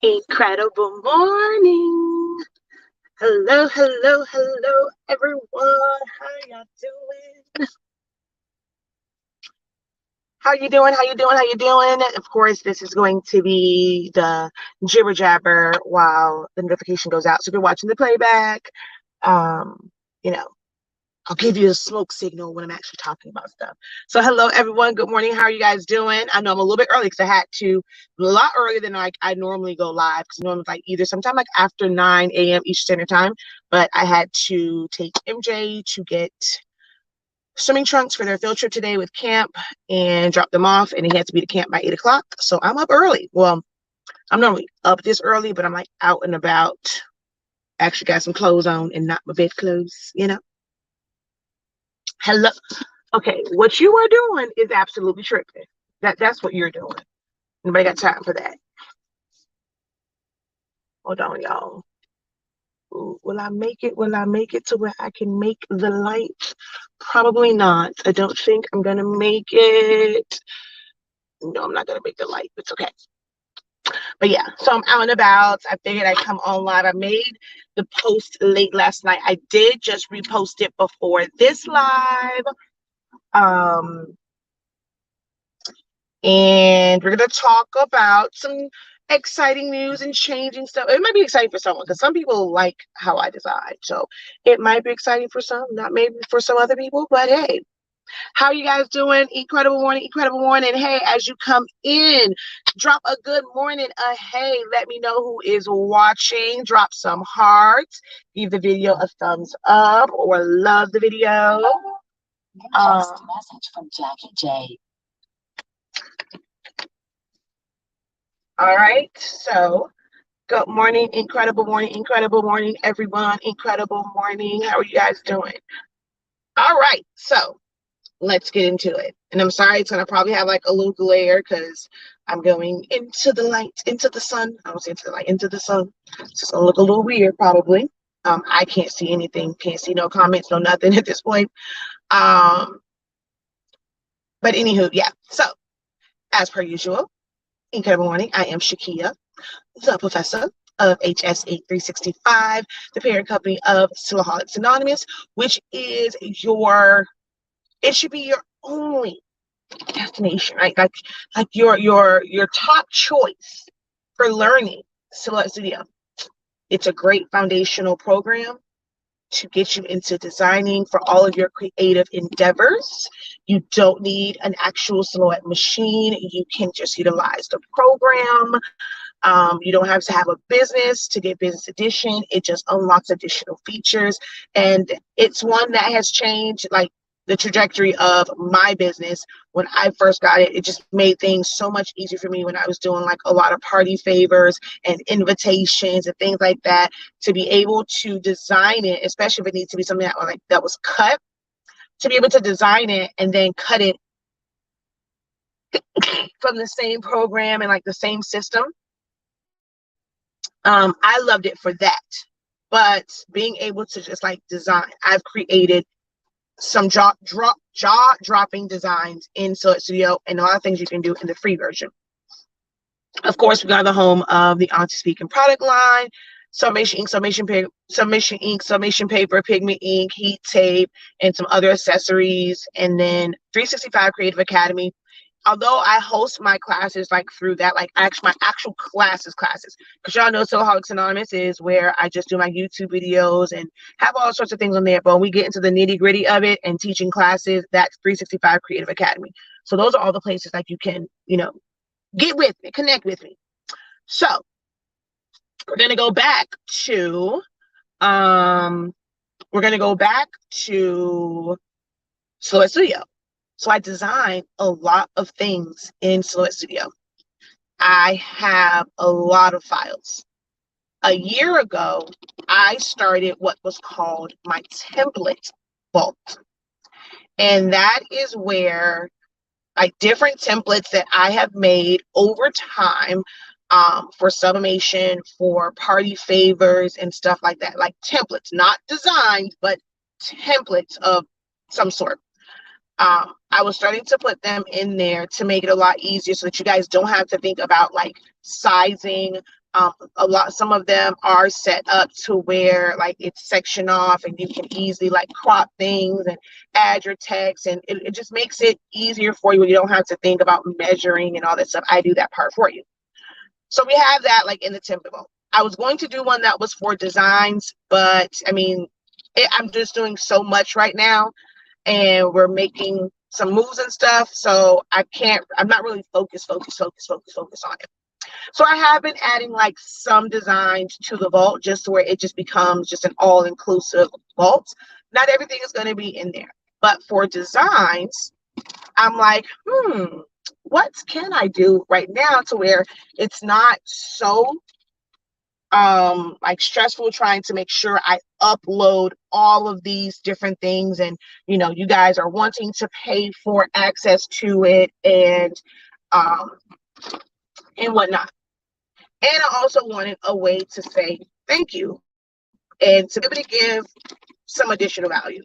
Incredible morning. Hello, hello, hello, everyone. How y'all doing? How you doing? How you doing? How you doing? Of course, this is going to be the jibber jabber while the notification goes out. So if you're watching the playback, um, you know, I'll give you a smoke signal when I'm actually talking about stuff. So hello, everyone. Good morning. How are you guys doing? I know I'm a little bit early because I had to a lot earlier than I normally go live because normally like either sometime like after 9 a.m. Eastern Standard Time, but I had to take MJ to get swimming trunks for their field trip today with camp and drop them off, and he had to be to camp by 8 o'clock. So I'm up early. Well, I'm normally up this early, but I'm like out and about. Actually got some clothes on and not my bed clothes. Hello. Okay, what you are doing is absolutely tripping. That's what you're doing. Nobody got time for that. Hold on, y'all. Ooh, will I make it? Will I make it to where I can make the light? Probably not. I don't think I'm gonna make it. No, I'm not gonna make the light. It's okay. But yeah, so I'm out and about. I figured I'd come on live. I made the post late last night. I did just repost it before this live. And we're going to talk about some exciting news and changing stuff. It might be exciting for someone because some people like how I design. So it might be exciting for some, not maybe for some other people, but hey. How are you guys doing? Incredible morning, incredible morning. Hey, as you come in, drop a good morning. Hey, let me know who is watching. Drop some hearts. Give the video a thumbs up or love the video. Text message from Jackie J. All right, so good morning, incredible morning, everyone. Incredible morning. How are you guys doing? All right, so let's get into it. And I'm sorry, it's gonna probably have like a little glare because I'm going into the light, into the sun. I was into the light, into the sun. It's just gonna look a little weird, probably. I can't see anything, can't see no comments, no nothing at this point. But anywho, yeah. So as per usual, incredible morning. I am Shakia, the professor of HSA 365, the parent company of Silaholics Anonymous, which is it should be your only destination, right? Like your top choice for learning Silhouette Studio. It's a great foundational program to get you into designing for all of your creative endeavors. You don't need an actual silhouette machine. You can just utilize the program. You don't have to have a business to get business edition. It just unlocks additional features. And it's one that has changed like the trajectory of my business. When I first got it, it just made things so much easier for me when I was doing like a lot of party favors and invitations and things like that, to be able to design it, especially if it needs to be something that was cut, to be able to design it and then cut it from the same program and like the same system. I loved it for that. But being able to just like design, I've created some jaw-dropping designs in Silhouette Studio and a lot of things you can do in the free version. Of course, we got the home of the Auntie Speaking product line, Summation ink, Summation paper, pigment ink, heat tape, and some other accessories. And then 365 Creative Academy. Although I host my classes like through that, like my actual classes, because y'all know Silaholics Anonymous is where I just do my YouTube videos and have all sorts of things on there. But when we get into the nitty gritty of it and teaching classes, that's 365 Creative Academy. So those are all the places like you can, get with me, connect with me. So we're gonna go back to Silhouette Studio. So I design a lot of things in Silhouette Studio. I have a lot of files. A year ago, I started what was called my template vault. And that is where like different templates that I have made over time for sublimation, for party favors and stuff like that, like templates, not designs, but templates of some sort. I was starting to put them in there to make it a lot easier so that you guys don't have to think about like sizing Some of them are set up to where like it's section off and you can easily like crop things and add your text, and it just makes it easier for you when you don't have to think about measuring and all that stuff. I do that part for you. So we have that like in the template vote. I was going to do one that was for designs, but I mean, I'm just doing so much right now and we're making some moves and stuff. So I'm not really focused on it. So I have been adding like some designs to the vault just to where it just becomes just an all-inclusive vault. Not everything is going to be in there, but for designs, I'm like, what can I do right now to where it's not so like stressful trying to make sure I upload all of these different things, and you guys are wanting to pay for access to it and whatnot. And I also wanted a way to say thank you and to be able to give some additional value.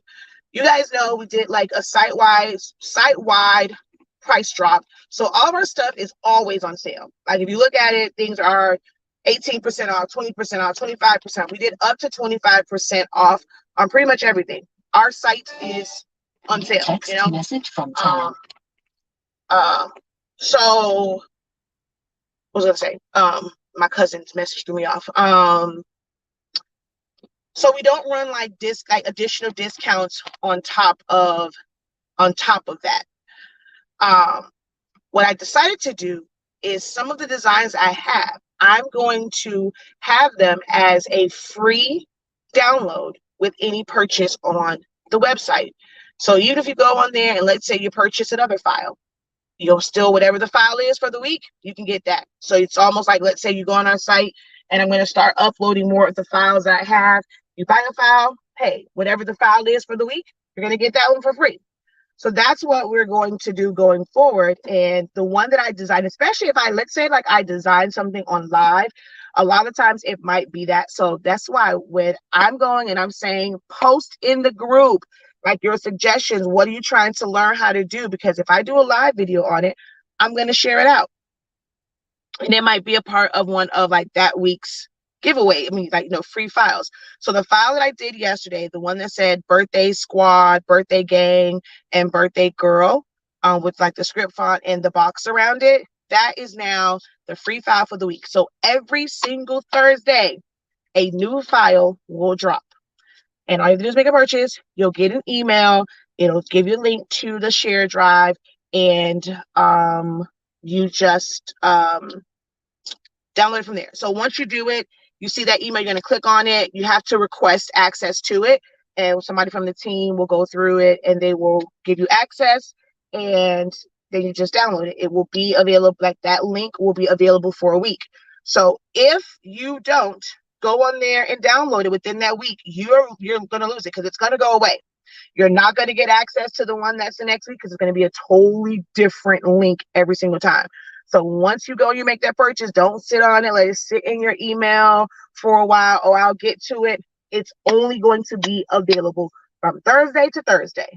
You guys know we did like a site-wide price drop. So all of our stuff is always on sale. Like if you look at it, things are 18% off, 20% off, 25%. We did up to 25% off on pretty much everything. Our site is on sale. Text message from Tom. So what was I gonna say? My cousin's message threw me off. So we don't run like additional discounts on top of that. What I decided to do is some of the designs I have, I'm going to have them as a free download with any purchase on the website. So even if you go on there and let's say you purchase another file, you'll still, whatever the file is for the week, you can get that. So it's almost like, let's say you go on our site and I'm going to start uploading more of the files that I have. You buy a file, hey, whatever the file is for the week, you're going to get that one for free. So that's what we're going to do going forward. And the one that I designed, especially if let's say like I designed something on live, a lot of times it might be that. So that's why when I'm going and I'm saying post in the group, like your suggestions, what are you trying to learn how to do? Because if I do a live video on it, I'm going to share it out. And it might be a part of one of like that week's giveaway. I mean, like, free files. So the file that I did yesterday, the one that said birthday squad, birthday gang, and birthday girl, with like the script font and the box around it, that is now the free file for the week. So every single Thursday, a new file will drop. And all you have to do is make a purchase. You'll get an email. It'll give you a link to the share drive. And you just download it from there. So once you do it, you see that email, you're going to click on it. You have to request access to it. And somebody from the team will go through it and they will give you access. And then you just download it. It will be available, like that link will be available for a week. So if you don't go on there and download it within that week, you're going to lose it because it's going to go away. You're not going to get access to the one that's the next week because it's going to be a totally different link every single time. So once you go, you make that purchase, don't sit on it. Let it sit in your email for a while. Oh, I'll get to it. It's only going to be available from Thursday to Thursday.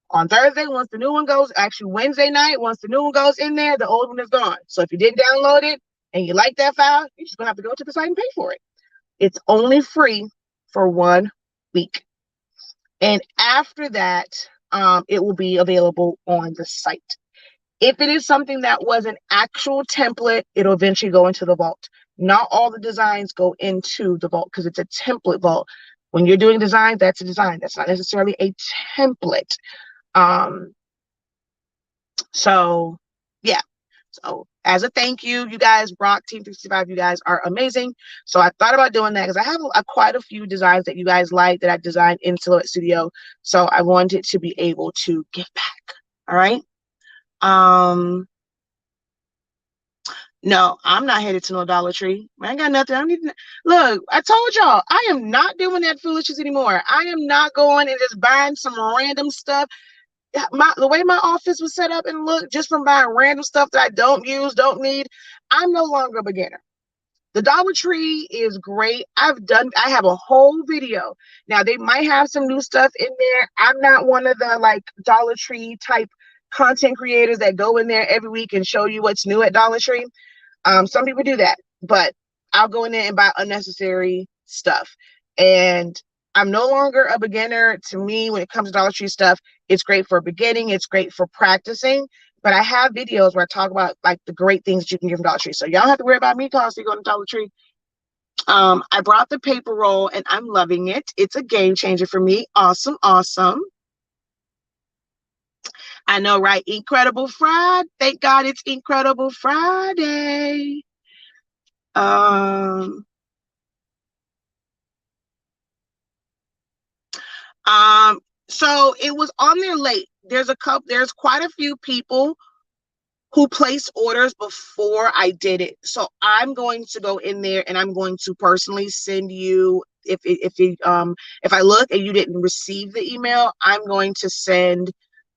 On Thursday, once the new one goes, actually Wednesday night, once the new one goes in there, the old one is gone. So if you didn't download it and you like that file, you're just going to have to go to the site and pay for it. It's only free for 1 week. And after that, it will be available on the site. If it is something that was an actual template, it'll eventually go into the vault. Not all the designs go into the vault because it's a template vault. When you're doing design, that's a design. That's not necessarily a template. So yeah. So as a thank you, you guys rock. Team 365, you guys are amazing. So I thought about doing that because I have quite a few designs that you guys like that I designed in Silhouette Studio. So I wanted to be able to give back. All right. No, I'm not headed to no Dollar Tree. I ain't got nothing. I don't need to, look, I told y'all, I am not doing that foolishness anymore. I am not going and just buying some random stuff. The way my office was set up and look, just from buying random stuff that I don't use, don't need, I'm no longer a beginner. The Dollar Tree is great. I have a whole video. Now they might have some new stuff in there. I'm not one of the like Dollar Tree type content creators that go in there every week and show you what's new at Dollar Tree. Some people do that, but I'll go in there and buy unnecessary stuff. And I'm no longer a beginner. To me, when it comes to Dollar Tree stuff, it's great for beginning. It's great for practicing. But I have videos where I talk about like the great things that you can get from Dollar Tree. So y'all don't have to worry about me constantly going to Dollar Tree. I brought the paper roll and I'm loving it. It's a game changer for me. Awesome, awesome. I know, right? Incredible Friday. Thank God it's Incredible Friday. So it was on there late. There's quite a few people who placed orders before I did it. So I'm going to go in there and I'm going to personally send you, if I look and you didn't receive the email, I'm going to send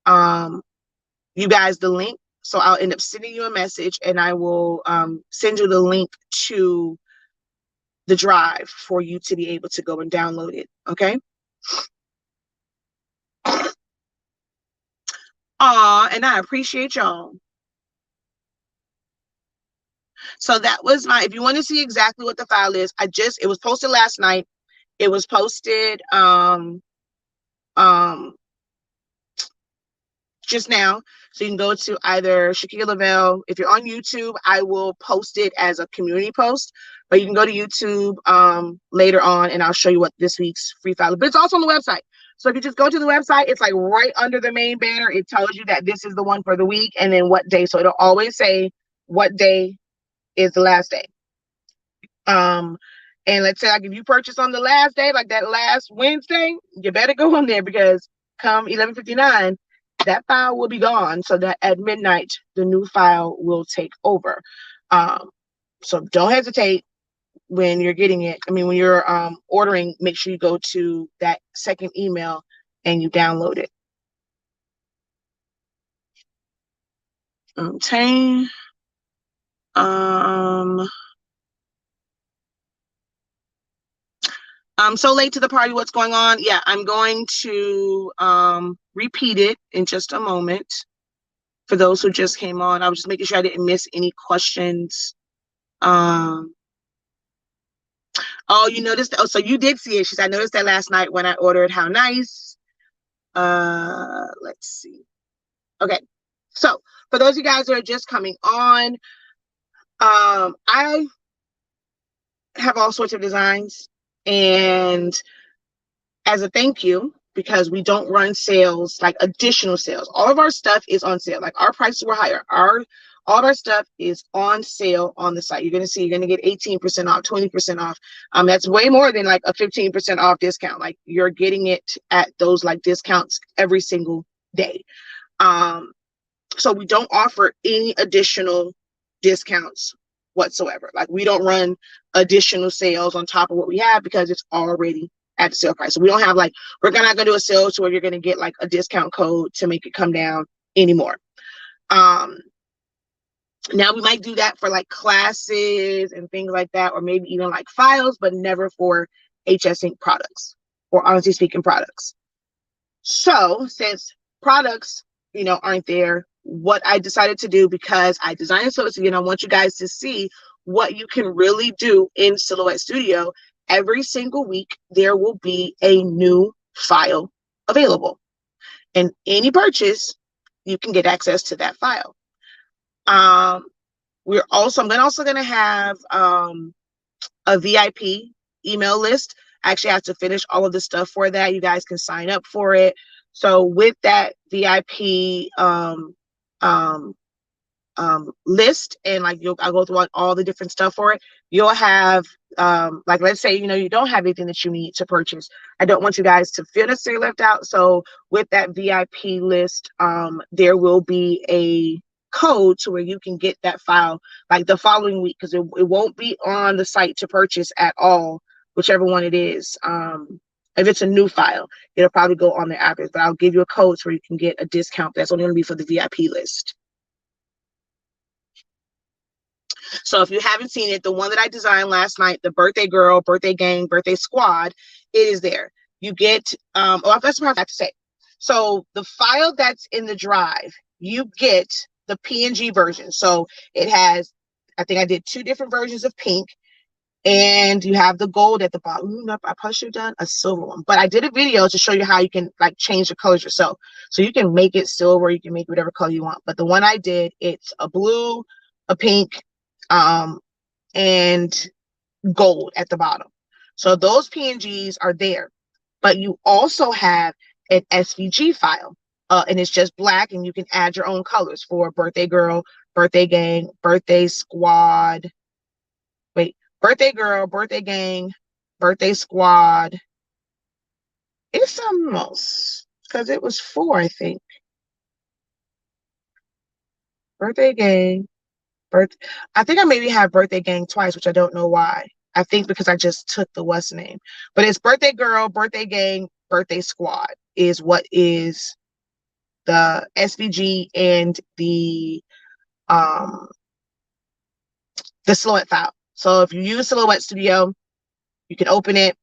you guys the link. So I'll end up sending you a message and I will send you the link to the drive for you to be able to go and download it. Okay. And I appreciate y'all. So that was if you want to see exactly what the file is, it was posted last night. It was posted just now. So you can go to either Shakia Lavelle. If you're on YouTube, I will post it as a community post, but you can go to YouTube later on and I'll show you what this week's free file is. But it's also on the website. So if you just go to the website, it's like right under the main banner. It tells you that this is the one for the week and then what day. So it'll always say what day is the last day. And let's say like if you purchase on the last day, like that last Wednesday, you better go on there because come 11:59, that file will be gone. So that at midnight, the new file will take over. So don't hesitate when you're getting it. I mean, when you're ordering, make sure you go to that second email and you download it. Okay. I'm so late to the party. What's going on? Yeah, I'm going to repeat it in just a moment. For those who just came on, I was just making sure I didn't miss any questions. Oh, you noticed? Oh, so you did see it. She said, I noticed that last night when I ordered. How nice. Let's see. Okay. So for those of you guys who are just coming on, I have all sorts of designs, and as a thank you, because we don't run sales, like additional sales, all of our stuff is on sale. Like our prices were higher. All of our stuff is on sale on the site. You're going to get 18% off, 20% off. That's way more than like a 15% off discount. Like you're getting it at those like discounts every single day. So we don't offer any additional discounts whatsoever. Like we don't run additional sales on top of what we have because it's already at the sale price. So we don't have like, we're not going to do a sale to where you're going to get like a discount code to make it come down anymore. Now we might do that for like classes and things like that, or maybe even like files, but never for HS Inc. products or honestly speaking products. So since products, aren't there, what I decided to do, because I designed it so it's, I want you guys to see what you can really do in Silhouette Studio. Every single week, there will be a new file available. And any purchase, you can get access to that file. I'm also going to have a VIP email list. I actually have to finish all of the stuff for that. You guys can sign up for it. So with that VIP list, and like I'll go through all the different stuff for it. You'll have like, let's say you don't have anything that you need to purchase. I don't want you guys to feel necessarily left out. So with that VIP list, there will be a code to where you can get that file like the following week, because it won't be on the site to purchase at all, whichever one it is. If it's a new file, it'll probably go on there after, but I'll give you a code where you can get a discount. That's only going to be for the VIP list. So if you haven't seen it, the one that I designed last night, the birthday girl, birthday gang, birthday squad, it is there. You get, that's what I have to say. So the file that's in the drive, you get the PNG version. So it has, I think I did 2 different versions of pink. and you have the gold at the bottom. Nope, I probably should have done a silver one, but I did a video to show you how you can like change the colors yourself. So you can make it silver, you can make whatever color you want. But the one I did, it's a blue, a pink, and gold at the bottom. So those PNGs are there, but you also have an SVG file, and it's just black, and you can add your own colors for birthday girl, birthday gang, birthday squad. Wait, birthday girl, birthday gang, birthday squad. It's something else because it was 4, I think. Birthday gang, I think I maybe have birthday gang twice, which I don't know why. I think because I just took the what's name, but it's birthday girl, birthday gang, birthday squad is what is the SVG and the Silhouette file. So if you use Silhouette Studio, you can open it.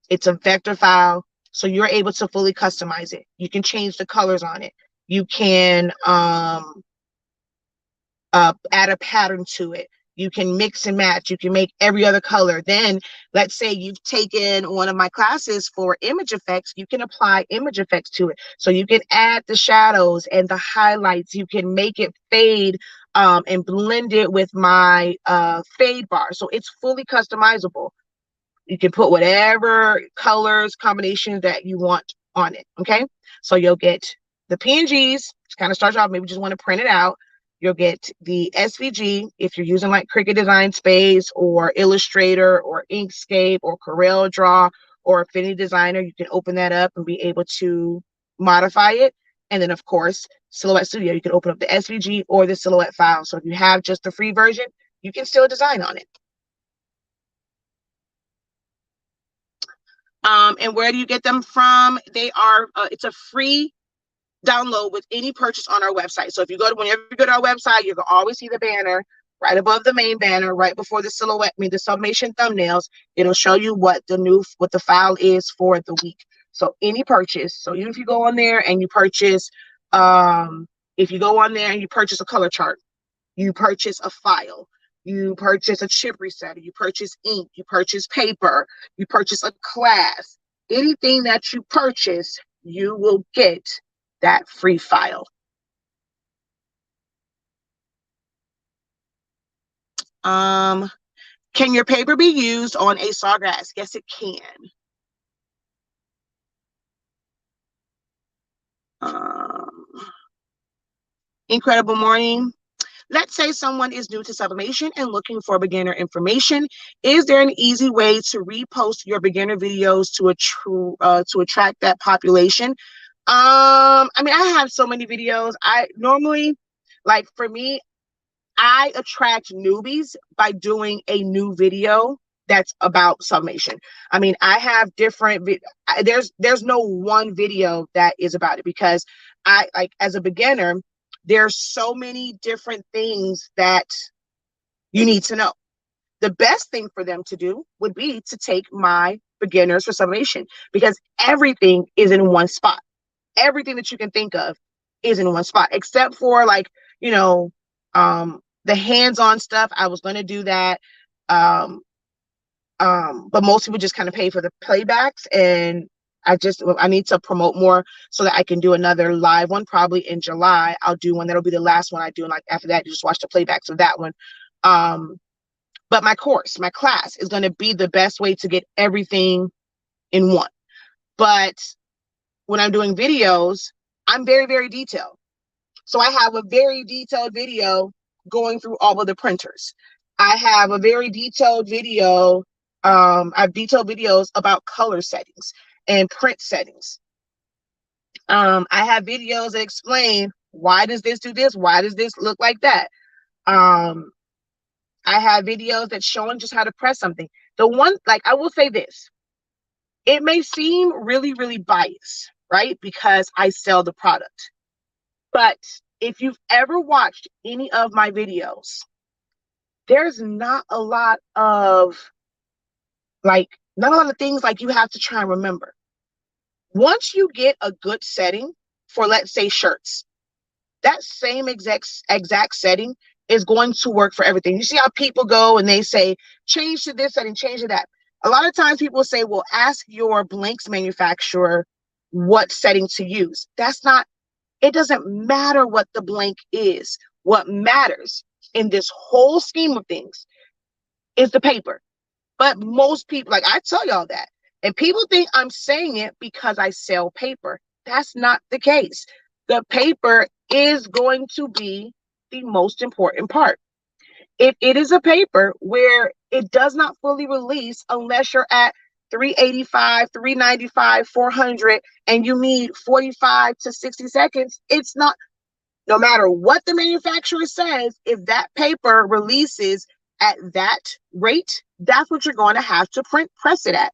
It's a vector file, so you're able to fully customize it. You can change the colors on it. You can add a pattern to it. You can mix and match. You can make every other color. Then let's say you've taken one of my classes for image effects. You can apply image effects to it. So you can add the shadows and the highlights. You can make it fade and blend it with my fade bar. So it's fully customizable. You can put whatever colors, combinations that you want on it, okay? So you'll get the PNGs, to kind of start off, maybe just want to print it out. You'll get the SVG if you're using like Cricut Design Space or Illustrator or Inkscape or Corel Draw or Affinity Designer. You can open that up and be able to modify it. And then, of course, Silhouette Studio, you can open up the SVG or the Silhouette file. So if you have just the free version, you can still design on it. And where do you get them from? They are, it's a free download with any purchase on our website. So if you go to, whenever you go to our website, you can always see the banner right above the main banner, right before the silhouette, the summation thumbnails. It'll show you what the file is for the week. So any purchase. So even if you go on there and you purchase, if you go on there and you purchase a color chart, you purchase a file, you purchase a chip resetter, you purchase ink, you purchase paper, you purchase a class, anything that you purchase, you will get that free file. Can your paper be used on a sawgrass? Yes, it can. Incredible morning. Let's say someone is new to sublimation and looking for beginner information. Is there an easy way to repost your beginner videos to attract that population? I mean, I have so many videos. I normally, like for me, I attract newbies by doing a new video that's about sublimation. I mean, I have different, there's no one video that is about it because I, like, as a beginner, there's so many different things that you need to know. The best thing for them to do would be to take my beginners for sublimation because everything is in one spot. Everything that you can think of is in one spot, except for like, you know, the hands-on stuff. I was going to do that. But most people just kind of pay for the playbacks, and I need to promote more so that I can do another live one probably in July. I'll do one that'll be the last one I do, and like after that, you just watch the playbacks of that one. But my class is going to be the best way to get everything in one. But when I'm doing videos, I'm very, very detailed. So I have a very detailed video going through all of the printers. I have a very detailed video. I have detailed videos about color settings and print settings. I have videos that explain why does this do this? Why does this look like that? I have videos that showing just how to press something. The one, like, I will say this, it may seem really, really biased, right? Because I sell the product. But if you've ever watched any of my videos, there's not a lot of things like you have to try and remember. Once you get a good setting for, let's say, shirts, that same exact setting is going to work for everything. You see how people go and they say, change to this setting, change to that. A lot of times people say, well, ask your blanks manufacturer what setting to use. That's not, it doesn't matter what the blank is. What matters in this whole scheme of things is the paper. But most people, like I tell y'all that, and people think I'm saying it because I sell paper. That's not the case. The paper is going to be the most important part. If it is a paper where it does not fully release unless you're at 385, 395, 400, and you need 45 to 60 seconds, it's not, no matter what the manufacturer says, if that paper releases at that rate, that's what you're going to have to press it at.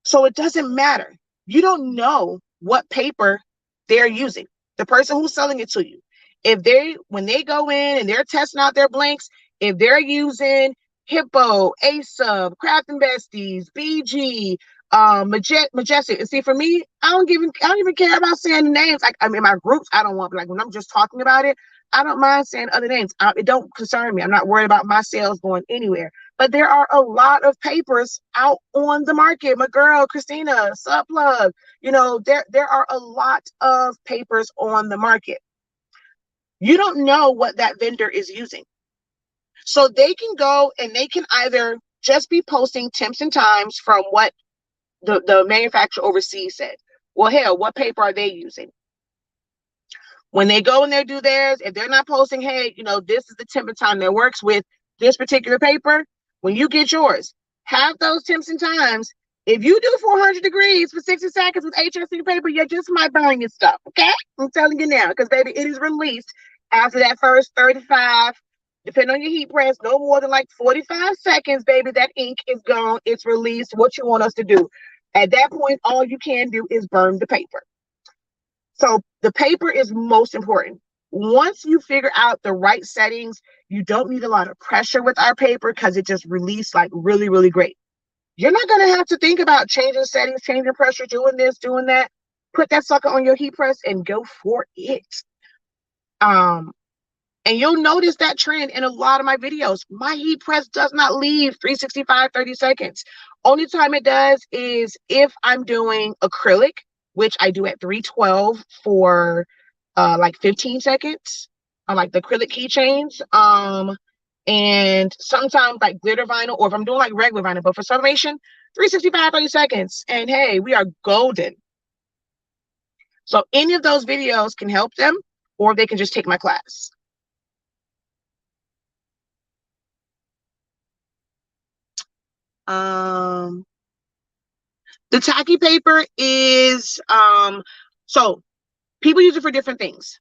So it doesn't matter. You don't know what paper they're using. The person who's selling it to you. If when they go in and they're testing out their blanks, if they're using Hippo, A-Sub, Craft and Besties, BG, Majestic. And see, for me, I don't even care about saying the names. Like, I mean, my groups, I don't want, but like when I'm just talking about it, I don't mind saying other names. It don't concern me. I'm not worried about my sales going anywhere. But there are a lot of papers out on the market. My girl, Christina, Subplug, there are a lot of papers on the market. You don't know what that vendor is using. So they can go and they can either just be posting temps and times from what the manufacturer overseas said. Well, hell, what paper are they using? When they go and they do theirs, if they're not posting, hey, this is the temp and time that works with this particular paper, when you get yours, have those temps and times. If you do 400 degrees for 60 seconds with HSC paper, you just might burn your stuff, okay? I'm telling you now, because, baby, it is released after that first 35, depending on your heat press, no more than like 45 seconds, baby, that ink is gone. It's released. What you want us to do? At that point, all you can do is burn the paper. So the paper is most important. Once you figure out the right settings, you don't need a lot of pressure with our paper because it just released like really, really great. You're not going to have to think about changing settings, changing pressure, doing this, doing that. Put that sucker on your heat press and go for it. And you'll notice that trend in a lot of my videos. My heat press does not leave 365, 30 seconds. Only time it does is if I'm doing acrylic, which I do at 312 for like 15 seconds. I like the acrylic keychains. And sometimes like glitter vinyl, or if I'm doing like regular vinyl, but for summation, 365, 30 seconds. And hey, we are golden. So any of those videos can help them, or they can just take my class. The tacky paper is so people use it for different things.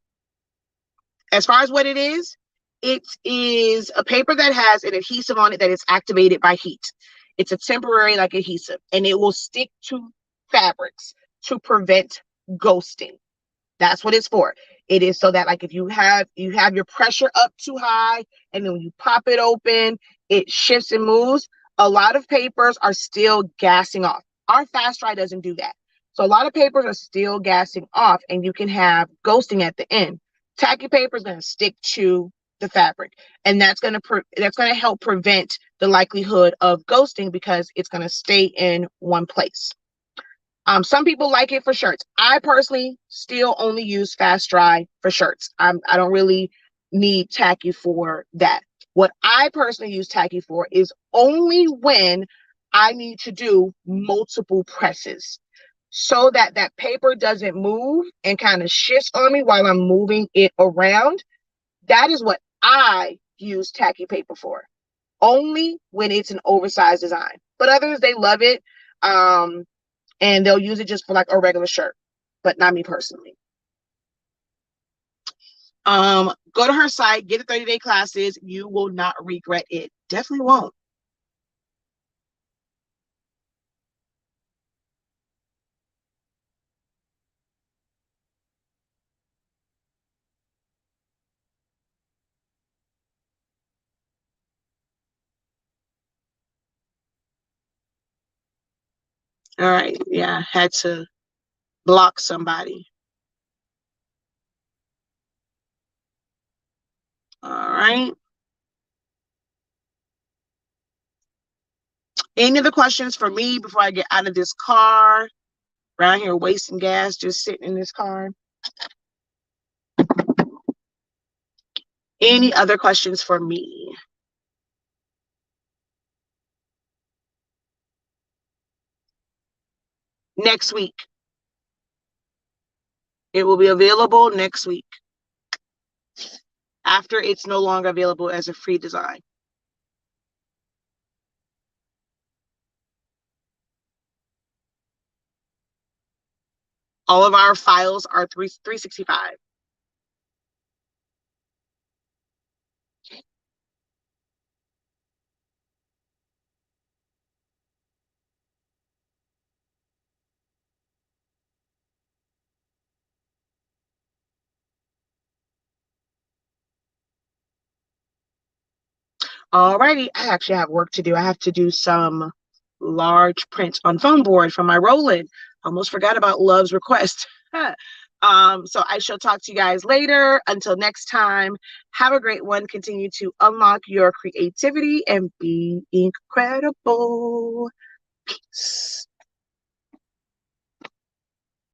As far as what it is a paper that has an adhesive on it that is activated by heat. It's a temporary like adhesive, and it will stick to fabrics to prevent ghosting. That's what it's for. It is so that like if you have your pressure up too high, and then when you pop it open, it shifts and moves. A lot of papers are still gassing off. Our fast dry doesn't do that. So a lot of papers are still gassing off, and you can have ghosting at the end. Tacky paper is going to stick to the fabric, and that's going to help prevent the likelihood of ghosting because it's going to stay in one place. Some people like it for shirts. I personally still only use fast dry for shirts. I don't really need tacky for that. What I personally use tacky for is only when I need to do multiple presses so that that paper doesn't move and kind of shifts on me while I'm moving it around. That is what I use tacky paper for. Only when it's an oversized design. But others, they love it. And they'll use it just for like a regular shirt, but not me personally. Go to her site, get the 30-day classes. You will not regret it. Definitely won't. All right. Yeah, had to block somebody. All right. Any other questions for me before I get out of this car? Around here wasting gas, just sitting in this car. Any other questions for me? Next week. It will be available next week. After it's no longer available as a free design. All of our files are 365. Alrighty, I actually have work to do. I have to do some large prints on foam board for my roll-in. Almost forgot about Love's request. So I shall talk to you guys later. Until next time, have a great one. Continue to unlock your creativity and be incredible. Peace.